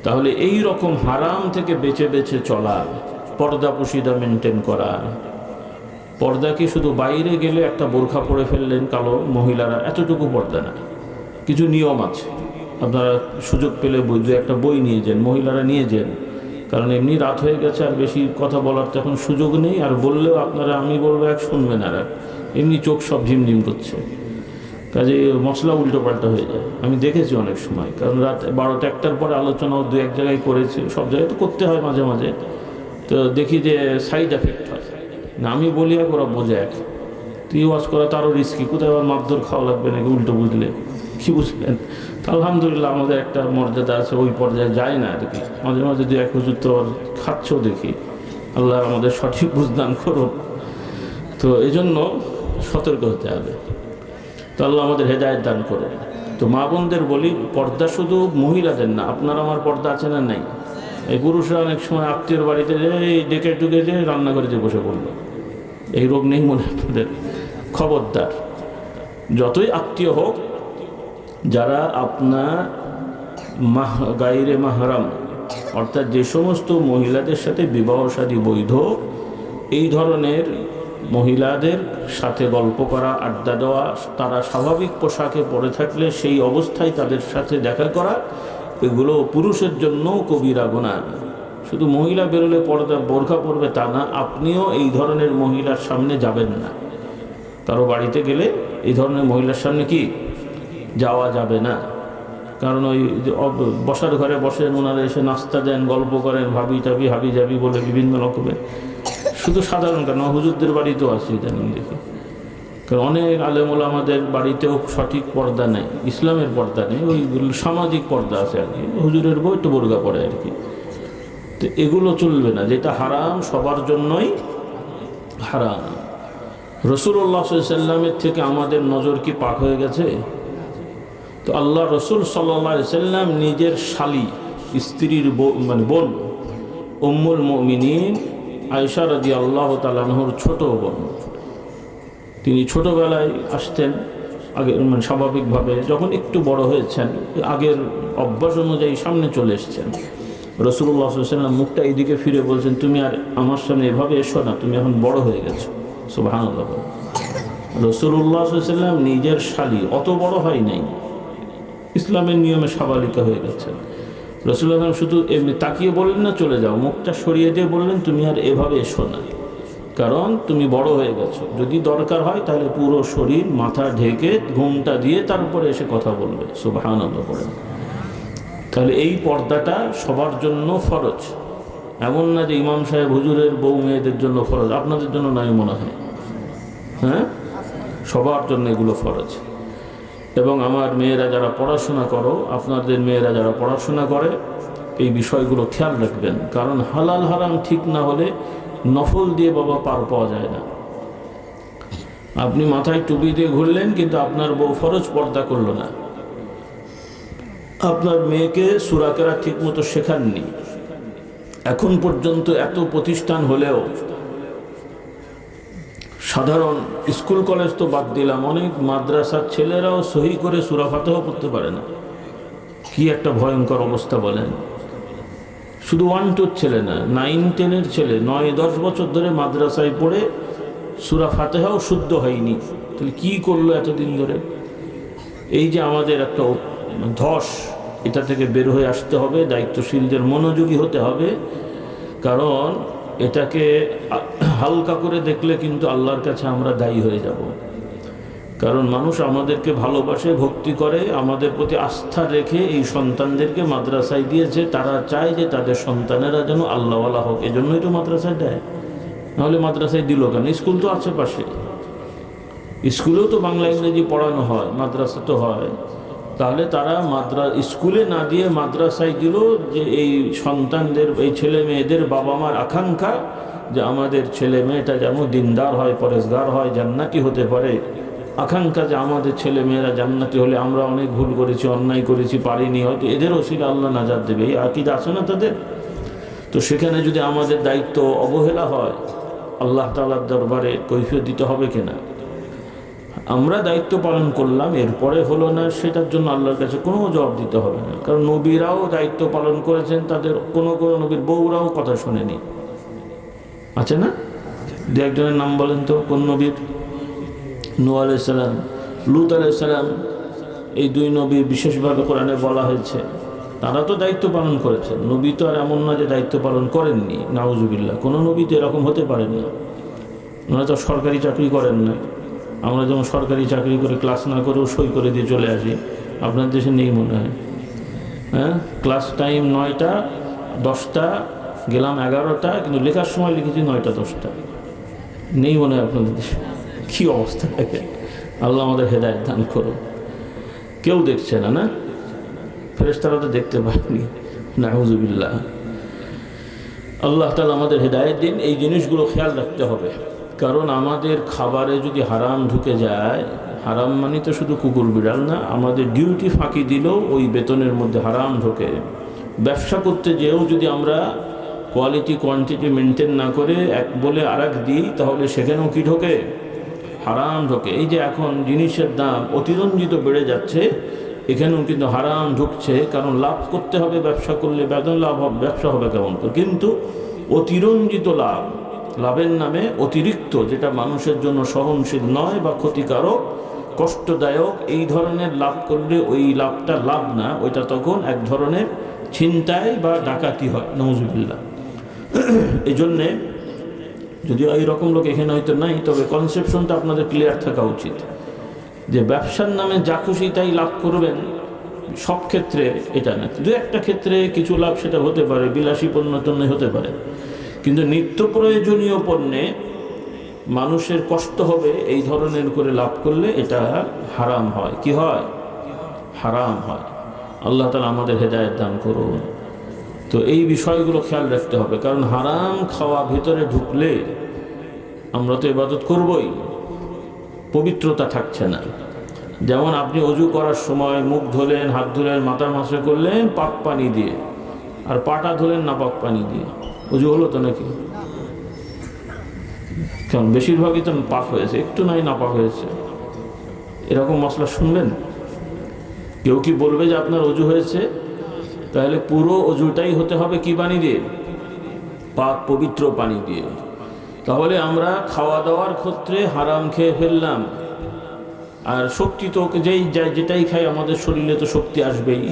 তাহলে এই রকম হারাম থেকে বেঁচে বেঁচে চলা, পর্দা পুশিদা মেনটেন করা। পর্দা কি শুধু বাইরে গেলে একটা বোরখা পরে ফেললেন কালো মহিলারা, এতটুকু পর্দা না, কিছু নিয়ম আছে। আপনারা সুযোগ পেলে দু একটা বই নিয়ে যান, মহিলারা নিয়ে যান, কারণ এমনি রাত হয়ে গেছে, আর বেশি কথা বলার তো এখন সুযোগ নেই। আর বললেও আপনারা, আমি বলবো, এক শুনবেন, আর এমনি চোখ সব ঝিমঝিম করছে, কাজে মশলা উল্টো পাল্টা হয়ে যায়। আমি দেখেছি অনেক সময়, কারণ রাত 12টা 1টার পরে আলোচনাও দু এক জায়গায় করেছি, সব জায়গায় তো করতে হয় মাঝে মাঝে। তো দেখি যে সাইড এফেক্ট হয় না। আমি বলি এক, ওরা বোঝে এক। তুই ওয়াজ করা তারও রিস্কি, কোথায় আবার মারধর খাওয়া লাগবে নাকি উল্টো বুঝলে, কি বুঝলেন? তো আলহামদুলিল্লাহ আমাদের একটা মর্যাদা আছে, ওই পর্যায়ে যায় না আর কি। মাঝে মাঝে দু এক হুজুর তো খাচ্ছেও দেখি। আল্লাহ আমাদের সঠিক বুঝদান করুন। তো এই জন্য সতর্ক হতে হবে। তো আল্লাহ আমাদের হেদায়েত দান করুন। তো মা বোনদের বলি, পর্দা শুধু মহিলাদের না, আপনার আমার পর্দা আছে না? নেই। এই পুরুষরা অনেক সময় আত্মীয়র বাড়িতে এই ডেকে টুকে যে রান্নাঘরে বসে পড়লো, এই রোগ নেই মনে আপনাদের? খবরদার, যতই আত্মীয় হোক, যারা আপনার গায়রে মাহরাম, অর্থাৎ যে সমস্ত মহিলাদের সাথে বিবাহ শাদী বৈধ, এই ধরনের মহিলাদের সাথে গল্প করা, আড্ডা দেওয়া, তারা স্বাভাবিক পোশাকে পরে থাকলে সেই অবস্থায় তাদের সাথে দেখা করা, এগুলো পুরুষের জন্য কবিরা গুনাহ। শুধু মহিলা বেরোলে পর্দা বোরখা পরবে তা না, আপনিও এই ধরনের মহিলার সামনে যাবেন না। কারো বাড়িতে গেলে এই ধরনের মহিলার সামনে কি যাওয়া যাবে না। কারণ ওই বসার ঘরে বসেন, ওনারা এসে নাস্তা দেন, গল্প করেন, ভাবি টাবি হাবি যাবি বলে বিভিন্ন রকমের, শুধু সাধারণ কেন হুজুরদের বাড়িতেও আছে ইদানিং দেখি। কারণ অনেক আলেমুল আমাদের বাড়িতেও সঠিক পর্দা নেই, ইসলামের পর্দা নেই, ওই সামাজিক পর্দা আছে আর কি, হুজুরের বই একটু বোরকা পড়ে আর কি। তো এগুলো চলবে না, যেটা হারাম সবার জন্যই হারাম। রাসূলুল্লাহ সাল্লাল্লাহু আলাইহি ওয়াসাল্লামের থেকে আমাদের নজর কি পাক হয়ে গেছে? তো আল্লাহ রসুল সাল্লাল্লাহু আলাইহি ওয়াসাল্লাম নিজের শালী স্ত্রীর বোন উম্মুল মুমিনিন আয়েশা রাদিয়াল্লাহু তাআলা আনহার ছোট বোন, তিনি ছোটবেলায় আসতেন আগে, স্বাভাবিকভাবে যখন একটু বড় হয়েছেন আগের অভ্যাস অনুযায়ী সামনে চলে এসেছেন। রাসূলুল্লাহ সাল্লাল্লাহু আলাইহি ওয়াসাল্লাম মুখটা এইদিকে ফিরে বলছেন, তুমি আর আমার সামনে এভাবে এসো না, তুমি এখন বড় হয়ে গেছো। সুবহানাল্লাহ। রাসূলুল্লাহ সাল্লাল্লাহু আলাইহি ওয়াসাল্লাম নিজের শালী অত বড় হয় নাই, ইসলামের নিয়মে সাবালিকা হয়ে গেছেন। রাসূলুল্লাহ শুধু এমনি তাকিয়ে বললেন না চলে যাও, মুখটা সরিয়ে দিয়ে বললেন তুমি আর এভাবে এসো না, কারণ তুমি বড় হয়ে গেছো। যদি দরকার হয় তাহলে পুরো শরীর মাথা ঢেকে ঘুমটা দিয়ে তারপরে এসে কথা বলবে। সুবহানাল্লাহ বলেন। তাহলে এই পর্দাটা সবার জন্য ফরজ, এমন না যে ইমাম সাহেব হুজুরের বউ মেয়েদের জন্য ফরজ, আপনাদের জন্য নাই মনে হয়? হ্যাঁ, সবার জন্য এগুলো ফরজ। এবং আমার মেয়েরা যারা পড়াশোনা করো, আপনাদের মেয়েরা যারা পড়াশোনা করে এই বিষয়গুলো খেয়াল রাখবেন, কারণ হালাল হারাম ঠিক না হলে নফল দিয়ে বাবা পার পাওয়া যায় না। আপনি মাথায় টুপি দিয়ে ঘুরলেন কিন্তু আপনার বউ ফরজ পর্দা করলো না, আপনার মেয়েকে সূরা কেরাত ঠিক মতো শেখাননি। এখন পর্যন্ত এত প্রতিষ্ঠান হলেও সাধারণ স্কুল কলেজ তো বাদ দিলাম, অনেক মাদ্রাসার ছেলেরাও সহি করে সূরা ফাতিহা পড়তে পারে না। কি একটা ভয়ঙ্কর অবস্থা বলেন। শুধু 1-2 ছেলে না, 9-10 ছেলে 9-10 বছর ধরে মাদ্রাসায় পড়ে সূরা ফাতিহাও শুদ্ধ হয়নি। তাহলে কি করলো এতদিন ধরে? এই যে আমাদের একটা ধস, এটা থেকে বের হয়ে আসতে হবে, দায়িত্বশীলদের মনোযোগী হতে হবে। কারণ এটাকে হালকা করে দেখলে কিন্তু আল্লাহর কাছে আমরা দায়ী হয়ে যাব। কারণ মানুষ আমাদেরকে ভালোবাসে, ভক্তি করে, আমাদের প্রতি আস্থা রেখে এই সন্তানদেরকে মাদ্রাসায় দিয়েছে। তারা চায় যে তাদের সন্তানেরা যেন আল্লাহওয়ালা হোক, এজন্যই তো মাদ্রাসায় দেয়। নাহলে মাদ্রাসায় দিল কেন? স্কুল তো আছে পাশে, স্কুলেও তো বাংলা ইংরেজি পড়ানো হয়, মাদ্রাসা তো হয়। তাহলে তারা স্কুলে না দিয়ে মাদ্রাসায় দিল, যে এই সন্তানদের, এই ছেলে মেয়েদের বাবা মার আকাঙ্ক্ষা যে আমাদের ছেলে মেয়েটা যেন দিনদার হয়, পরেশগার হয়, জান্নাতি হতে পারে। আকাঙ্ক্ষা যে আমাদের ছেলে মেয়েরা জান্নাতি হলে আমরা অনেক ভুল করেছি, অন্যায় করেছি, পারিনি, হয়তো এদের ওসিলা আল্লাহ নাজাত দেবে, এই আকীদা আছে না তাদের। তো সেখানে যদি আমাদের দায়িত্ব অবহেলা হয়, আল্লাহ তাআলার দরবারে কৈফিয়ত দিতে হবে কিনা? আমরা দায়িত্ব পালন করলাম, এরপরে হলো না, সেটার জন্য আল্লাহর কাছে কোনো জবাব দিতে হবে না। কারণ নবীরাও দায়িত্ব পালন করেছেন, তাদের কোনো কোনো নবীর বউরাও কথা শোনেনি, আছে না? দু একজনের নাম বলেন তো কোন নবীর? নূহ আলাইহিস সালাম, লূত আলাইহিস সালাম, এই 2 নবী বিশেষভাবে কোরআনে বলা হয়েছে। তারা তো দায়িত্ব পালন করেছেন। নবী তো আর এমন না যে দায়িত্ব পালন করেননি, নাউজুবিল্লাহ। কোনো নবী তো এরকম হতে পারেন না। ওনারা তো সরকারি চাকরি করেন না। আমরা যেমন সরকারি চাকরি করে ক্লাস না করেও সই করে দিয়ে চলে আসি, আপনার দেশে নেই মনে হয়? হ্যাঁ, ক্লাস টাইম 9টা 10টা, গেলাম 11টা, কিন্তু লেখার সময় লিখেছি 9টা 10টা। নেই মনে হয় আপনাদের দেশে? কী অবস্থা দেখেন। আল্লাহ আমাদের হেদায়েত দান করুন। কেউ দেখছে না, না? ফেরেশতারা তো দেখতে পায়নি, নাউজুবিল্লাহ। আল্লাহ তাআলা আমাদের হেদায়েত দিন। এই জিনিসগুলো খেয়াল রাখতে হবে, কারণ আমাদের খাবারে যদি হারাম ঢুকে যায়, হারাম মানে তো শুধু কুকুর বিড়াল না, আমাদের ডিউটি ফাঁকি দিলেও ওই বেতনের মধ্যে হারাম ঢোকে। ব্যবসা করতে যেও যদি আমরা কোয়ালিটি কোয়ান্টিটি মেনটেন না করে এক বলে আরেক দিই, তাহলে সেখানেও কি ঢোকে? হারাম ঢোকে। এই যে এখন জিনিসের দাম অতিরঞ্জিত বেড়ে যাচ্ছে, এখানেও কিন্তু হারাম ঢুকছে। কারণ লাভ করতে হবে, ব্যবসা করলে বেতন লাভ হবে, ব্যবসা হবে কেমন করে? কিন্তু অতিরঞ্জিত লাভ, লাভের নামে অতিরিক্ত, যেটা মানুষের জন্য সহনশীল নয় বা ক্ষতিকারক, কষ্টদায়ক, এই ধরনের লাভ করলে ওই লাভটা লাভ না, ওইটা তখন এক ধরনের ছিনতাই বা ডাকাতি হয়, নাউজুবিল্লাহ। এই জন্যে যদিও এইরকম লোক এখানে হয়তো নাই, তবে কনসেপশনটা আপনাদের ক্লিয়ার থাকা উচিত যে ব্যবসার নামে যা খুশি তাই লাভ করবেন, সব ক্ষেত্রে এটা না। দু একটা ক্ষেত্রে কিছু লাভ সেটা হতে পারে, বিলাসী পণ্যের জন্য হতে পারে, কিন্তু নিত্য প্রয়োজনীয় পণ্যে মানুষের কষ্ট হবে এই ধরনের করে লাভ করলে এটা হারাম হয়। কি হয়? হারাম হয়। আল্লাহ তাআলা আমাদের হেদায়েত দান করুন। তো এই বিষয়গুলো খেয়াল রাখতে হবে, কারণ হারাম খাওয়া ভিতরে ঢুকলে আমরা তো ইবাদত করবই, পবিত্রতা থাকছে না। যেমন আপনি অজু করার সময় মুখ ধুলেন, হাত ধুলেন, মাথা মাসে করলেন পাক পানি দিয়ে, আর পাটা ধুলেন না পাক পানি দিয়ে, অজু হলো তো নাকি? কারণ বেশিরভাগই তো পাক হয়েছে, একটু নাই না পাক হয়েছে। এরকম মশলা শুনবেন? কেউ কি বলবে যে আপনার অজু হয়েছে? তাহলে পুরো অজুটাই হতে হবে কি পানি দিয়ে? পাক পবিত্র পানি দিয়ে। তাহলে আমরা খাওয়া দাওয়ার ক্ষেত্রে হারাম খেয়ে ফেললাম, আর শক্তি তো যেটাই খাই আমাদের শরীরে তো শক্তি আসবেই,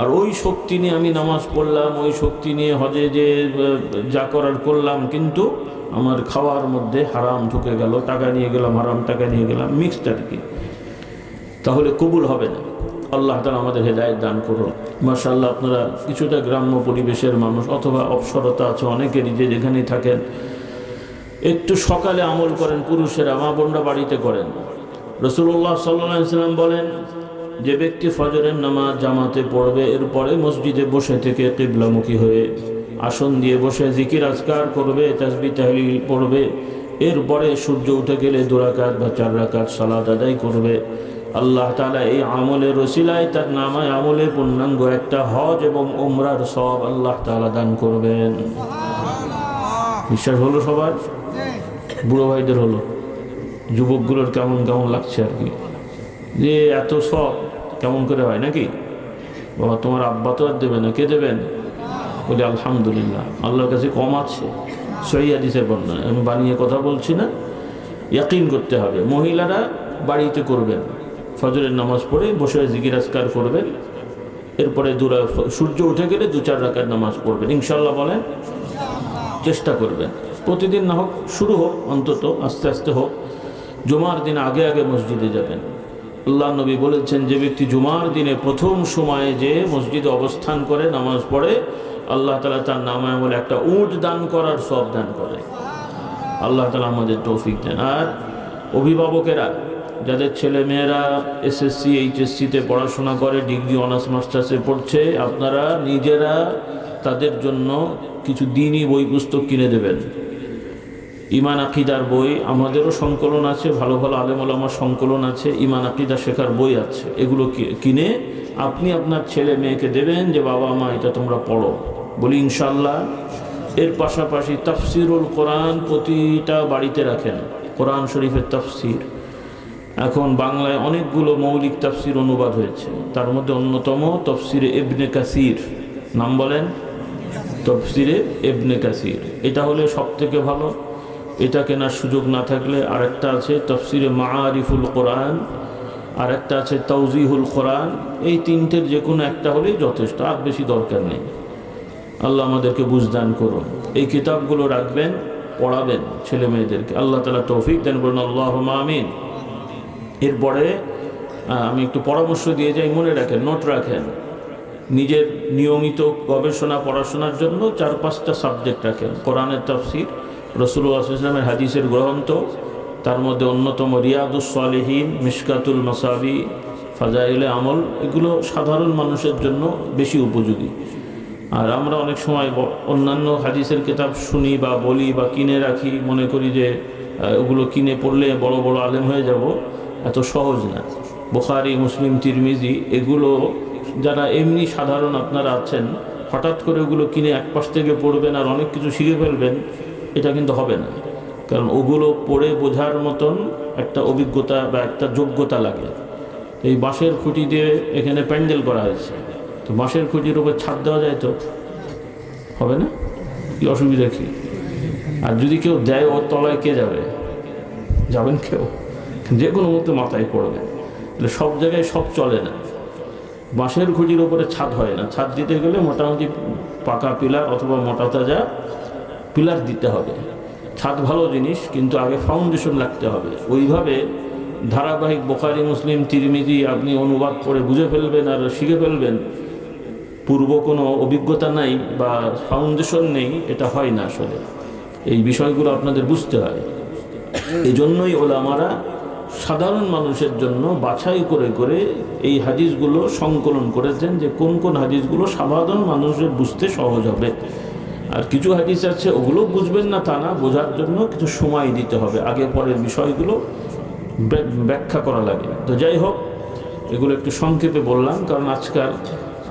আর ওই শক্তি নিয়ে আমি নামাজ পড়লাম, ওই শক্তি নিয়ে হজে যে যা করার করলাম, কিন্তু আমার খাওয়ার মধ্যে হারাম ঢুকে গেল, টাকা নিয়ে গেলাম, হারাম টাকা নিয়ে গেলাম, মিক্সড আর কি, তাহলে কবুল হবে না। আল্লাহ তাআলা আমাদের হেদায়েত দান করুন। মাশাআল্লাহ, আপনারা কিছুটা গ্রাম্য পরিবেশের মানুষ, অথবা অবসরতা আছে অনেকেরই, যে যেখানেই থাকেন একটু সকালে আমল করেন। পুরুষেরা, মা বোনরা বাড়িতে করেন। রাসূলুল্লাহ সাল্লাল্লাহু আলাইহি ওয়াসাল্লাম বলেন, যে ব্যক্তি ফজরের নামাজ জামাতে পড়বে, এরপরে মসজিদে বসে থেকে কিবলামুখী হয়ে আসন দিয়ে বসে জিকির আজকার করবে, তাসবিহ তাহলিল পড়বে, এরপরে সূর্য উঠে গেলে 2 রাকাত বা 4 রাকাত সালাত আদায় করবে, আল্লাহ তাআলা এই আমলের ওসিলায় তার নামায় আমলে পূর্ণাঙ্গ একটা হজ এবং উমরার সওয়াব আল্লাহ তাআলা দান করবেন। বিশ্বাস হলো সবার? বুড়ো ভাইদের হলো, যুবকগুলোর কেমন কেমন লাগছে আর কি, যে এত সব কেমন করে হয় নাকি? বাবা তোমার আব্বা তো আর দেবে না, কে দেবেন? বলি আলহামদুলিল্লাহ, আল্লাহর কাছে কম আছে। সহিহ হাদিসের বর্ণনা, আমি বানিয়ে কথা বলছি না, ইয়াকিন করতে হবে। মহিলারা বাড়িতে করবেন, ফজরের নামাজ পড়ে বসে জিকির আজকার করবেন, এরপরে সূর্য উঠে গেলে 2-4 রাকাত নামাজ পড়বেন ইনশাআল্লাহ। বলেন, চেষ্টা করবেন প্রতিদিন, না হোক শুরু হোক, অন্তত আস্তে আস্তে হোক। জুমার দিন আগে আগে মসজিদে যাবেন। আল্লাহ নবী বলেছেন, যে ব্যক্তি জুমার দিনে প্রথম সময়ে যে মসজিদে অবস্থান করে নামাজ পড়ে, আল্লাহ তাআলা তার নামায় বলে একটা উট দান করার সওয়াব দান করে। আল্লাহ তাআলা আমাদের তৌফিক দেন। আর অভিভাবকেরা, যাদের ছেলে মেয়েরা এসএসসি এইচএসসিতে পড়াশোনা করে, ডিগ্রি অনার্স মাস্টার্সে পড়ছে, আপনারা নিজেরা তাদের জন্য কিছু দ্বীনি বই পুস্তক কিনে দেবেন। ইমান আকিদার বই, আমাদেরও সংকলন আছে, ভালো ভালো আলেম ওলামার সংকলন আছে, ইমান আকিদা শেখার বই আছে, এগুলো কিনে আপনি আপনার ছেলে মেয়েকে দেবেন, যে বাবা মা এটা তোমরা পড়ো, বলি ইনশাআল্লাহ। এর পাশাপাশি তাফসিরুল কোরআন প্রতিটা বাড়িতে রাখেন। কোরআন শরীফের তাফসির, এখন বাংলায় অনেকগুলো মৌলিক তাফসির অনুবাদ হয়েছে, তার মধ্যে অন্যতম তাফসিরে ইবনে কাসির। নাম বলেন? তাফসিরে ইবনে কাসির, এটা হলে সব থেকে ভালো। এটা কেনার সুযোগ না থাকলে আরেকটা আছে তাফসিরে মাআরিফুল কোরআন, আরেকটা আছে তাওজিহুল কোরআন। এই তিনটের যে কোনো একটা হলেই যথেষ্ট, আর বেশি দরকার নেই। আল্লাহ আমাদেরকে বুঝদান করুন। এই কিতাবগুলো রাখবেন, পড়াবেন ছেলে মেয়েদেরকে, আল্লাহ তাআলা তৌফিক দেন, বলুন আল্লাহুম্মা আমিন। এরপরে আমি একটু পরামর্শ দিয়ে যাই, মনে রাখেন, নোট রাখেন। নিজের নিয়মিত গবেষণা পড়াশোনার জন্য 4-5টা সাবজেক্ট রাখেন। কোরআনের তাফসির, রাসূলুল্লাহ সাল্লাল্লাহু আলাইহি ওয়াসাল্লামের হাদিসের গ্রন্থ, তার মধ্যে অন্যতম রিয়াদুস সালিহিন, মিশকাতুল মাসাবি, ফাজাইলে আমল, এগুলো সাধারণ মানুষের জন্য বেশি উপযোগী। আর আমরা অনেক সময় অন্যান্য হাদিসের কিতাব শুনি বা বলি বা কিনে রাখি, মনে করি যে ওগুলো কিনে পড়লে বড় বড় আলেম হয়ে যাব। এত সহজ না। বুখারী, মুসলিম, তিরমিজি, এগুলো যারা এমনি সাধারণ আপনারা আছেন, হঠাৎ করে ওগুলো কিনে এক পাশ থেকে পড়বেন আর অনেক কিছু শিখে ফেলবেন, এটা কিন্তু হবে না। কারণ ওগুলো পড়ে বোঝার মতন একটা অভিজ্ঞতা বা একটা যোগ্যতা লাগে। এই বাঁশের খুঁটি দিয়ে এখানে প্যান্ডেল করা হয়েছে, তো বাঁশের খুঁটির উপর ছাদ দেওয়া যায় তো হবে না? কি অসুবিধা কি? আর যদি কেউ দেয়, ওর তলায় কে যাবে? যাবেন কেউ? যে কোনো মতো মাথায় পড়বে। তাহলে সব জায়গায় সব চলে না। বাঁশের খুঁটির উপরে ছাদ হয় না। ছাদ দিতে গেলে মোটামুটি পাকা পিলার অথবা মোটা তাজা পিলার দিতে হবে। ছাদ ভালো জিনিস, কিন্তু আগে ফাউন্ডেশন লাগতে হবে। ওইভাবে ধারাবাহিক বুখারী, মুসলিম, তিরমিজি আপনি অনুবাদ করে বুঝে ফেলবেন আর শিখে ফেলবেন, পূর্ব কোনো অভিজ্ঞতা নাই বা ফাউন্ডেশন নেই, এটা হয় না। আসলে এই বিষয়গুলো আপনাদের বুঝতে হয়। এই জন্যই ওলামারা সাধারণ মানুষের জন্য বাছাই করে করে এই হাদিসগুলো সংকলন করেছেন, যে কোন কোন হাদিসগুলো সাধারণ মানুষের বুঝতে সহজ হবে। আর কিছু হাদিস আছে ওগুলো বুঝবেন না তা না, বোঝার জন্য কিছু সময় দিতে হবে, আগে পরের বিষয়গুলো ব্যাখ্যা করা লাগে। তো যাই হোক, এগুলো একটু সংক্ষেপে বললাম, কারণ আজকাল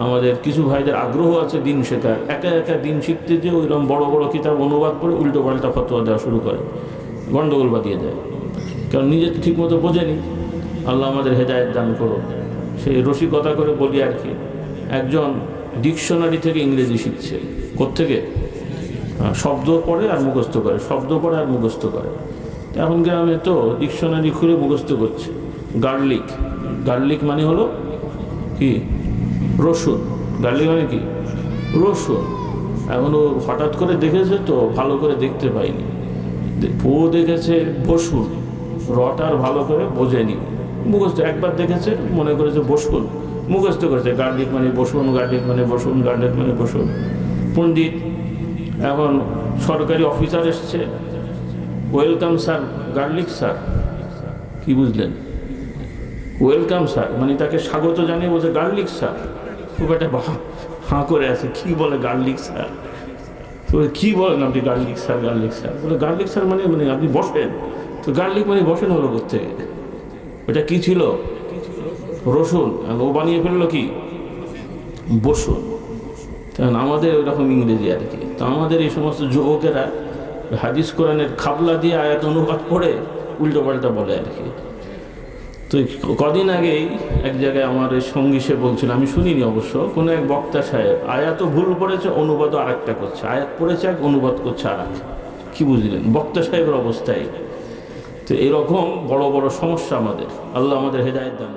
আমাদের কিছু ভাইদের আগ্রহ আছে দিন শেখার, একা একা দিন শিখতে যে ওইরকম বড় বড় কিতাব অনুবাদ করে উল্টো পাল্টা ফতোয়া দেওয়া শুরু করে, গণ্ডগোল বাঁধিয়ে দেয়। কারণ নিজে ঠিকমতো বোঝেনি। আল্লাহ আমাদের হেদায়েত দান করো। সেই রসিকতা করে বলি আর কি, একজন ডিকশনারি থেকে ইংরেজি শিখছে। কোত্থেকে? শব্দ পড়ে আর মুখস্থ করে, শব্দ পড়ে আর মুখস্থ করে। এখন গ্রামে তো ডিকশনারি খুলে মুখস্থ করছে। গার্লিক, গার্লিক মানে হলো কি? রসুন। গার্লিক মানে কি? রসুন। এখন ও হঠাৎ করে দেখেছে তো, ভালো করে দেখতে পাইনি। ও দেখেছে বসুন, রটা আর ভালো করে বোঝেনি, মুখস্থ। একবার দেখেছে, মনে করেছে বসুন, মুখস্থ করেছে গার্লিক মানে বসুন, গার্লিক মানে বসুন, গার্লিক মানে বসুন। পণ্ডিত, এখন সরকারি অফিসার এসছে, ওয়েলকাম স্যার, গার্লিক স্যার। কি বুঝলেন? ওয়েলকাম স্যার মানে তাকে স্বাগত জানিয়ে বলছে গার্লিক স্যার। খুব একটা হাঁ করে আছে, কি বলে গার্লিক স্যার? তো কী বলেন আপনি? Garlic sir, garlic sir. বলে গার্লিক স্যার মানে মানে আপনি বসেন। তো গার্লিক মানে বসেন হলো কোত্থেকে? ওটা কি ছিল? রসুন। ও বানিয়ে ফেললো কি? বসুন। কারণ আমাদের ওইরকম ইংরেজি আর কি। তো আমাদের এই সমস্ত যুবকেরা হাদিস কোরআনের খাবলা দিয়ে আয়াত অনুবাদ করে উল্টো পাল্টা বলে আর কি। তো কদিন আগেই এক জায়গায় আমার সঙ্গী সে বলছিল, আমি শুনিনি অবশ্য, কোনো এক বক্তা সাহেব আয়াতও ভুল পড়েছে, অনুবাদও আরেকটা করছে। আয়াত পড়েছে এক, অনুবাদ করছে আর এক। কী বুঝলেন বক্তা সাহেবের অবস্থায়? তো এরকম বড় বড় সমস্যা আমাদের। আল্লাহ আমাদের হেদায়েত দান।